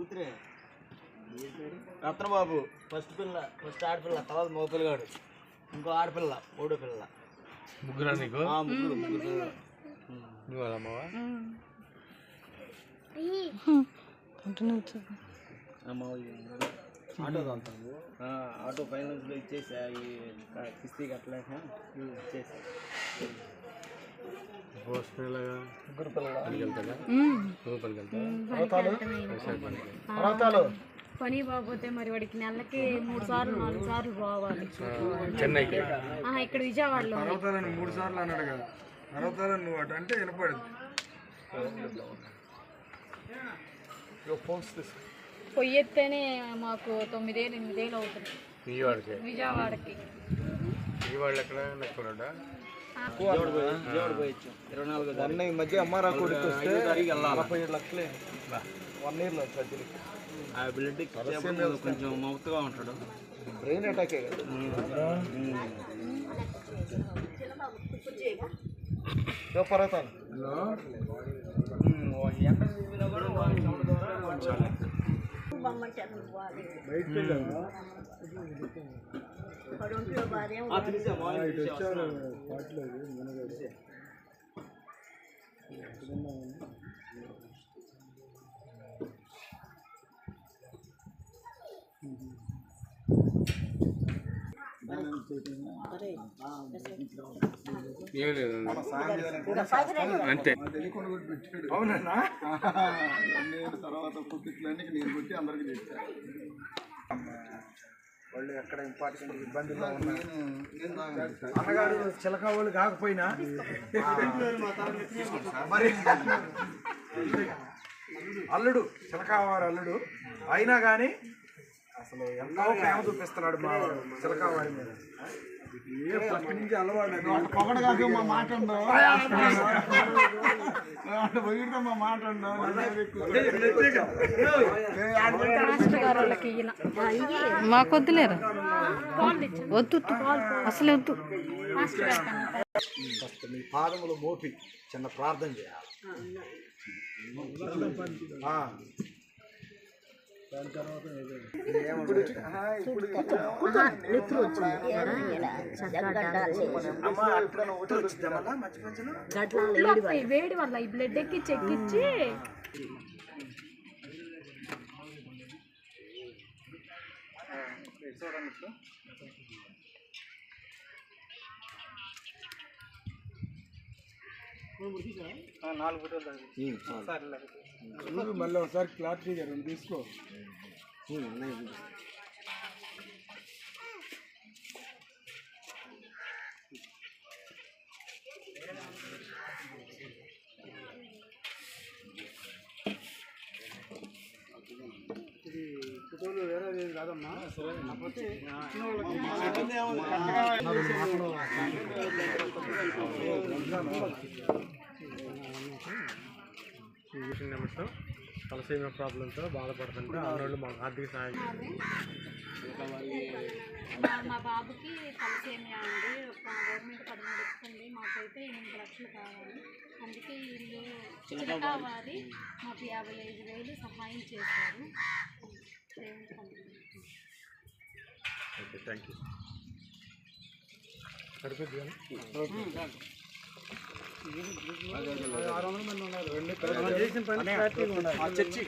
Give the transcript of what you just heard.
కూతురే రత్నబాబు ఫస్ట్ ఆడపిల్ల, తర్వాత మగపిల్లగాడు, ఇంకో ఆడపిల్ల, మూడో పిల్ల. ముగ్గురా నీకు? ముగ్గురు పిల్లలు. నువ్వు వాళ్ళ అమ్మవా? ఆటో తోలుతాను. ఆటో ఫైనాన్స్లో ఇచ్చేసా, ఈ కిస్తీ కట్టలేక ఇచ్చేసా. ముగ్గురు పిల్లలు పని బాగోతే మరి వాడికి నెలకి 3 సార్లు 4 సార్లు పోవాలి చెన్నైకి. ఇక్కడ విజయవాడలో 3 సార్లు అన్నాడు కదా, అరవతారని నువ్వు అటు అంటే వినపడదు. పొయ్యెత్తేనే మాకు 9 ఏళ్ళు 8 ఏళ్ళు అవుతుంది విజయవాడకి. విజయవాడలో ఎక్కడ నక్కడా? విజయవాడ పోయొచ్చు. 24 ఈ మధ్య అమ్మారా కొడుకు వస్తే 47 లక్షలే 1 ఇయర్లో సర్జరీ. ఆ బ్లడ్ కొంచెం మౌత్గా ఉంటాడు. బ్రెయిన్ అటాకే కదా. పర్వతాలు ఏం లేదు అంతే. అవునన్నా, నేను తర్వాత కుక్కిట్లన్నీ నేను కొట్టి అందరికి తెచ్చాను. వాళ్ళు ఎక్కడ ఇంపార్టెంట్ ఇబ్బందుల్లో ఉన్నారు. అన్నగారు చిలక వాళ్ళు కాకపోయినా మరి అల్లుడు చిలకావారి అల్లుడు అయినా కానీ అసలు ఎంతో ప్రేమ చూపిస్తున్నాడు మా చిలకావారి మీద. ఫస్ట్ నుంచి అలవాటు పొగడగా మా మాట మా మాట మాకొద్దులేరు, వద్దు అసలు వద్దు. మీ పాదములు మోపి చిన్న ప్రార్థన చేయాలి. వేడి వల్ల ఈ బ్లడ్ ఎక్కిచ్చి మళ్ళీ ఒకసారి క్లారిటీగా రెండు తీసుకో. ఫోటోలు వేరే కాదమ్మా. తలసీమ ప్రాబ్లంతో బాధపడుతుంటే అన్నోళ్ళు మాకు ఆర్థిక సహాయం. మా బాబుకి తలసేమియా అండి, గవర్నమెంట్ 13 ఇస్తుంది, మాకైతే 8 లక్షలు కావాలి. అందుకే వీళ్ళు చిలకావారి మాకు 55,000 సహాయం చేశారు. Okay, thank you. సరిపోద్ది చర్చి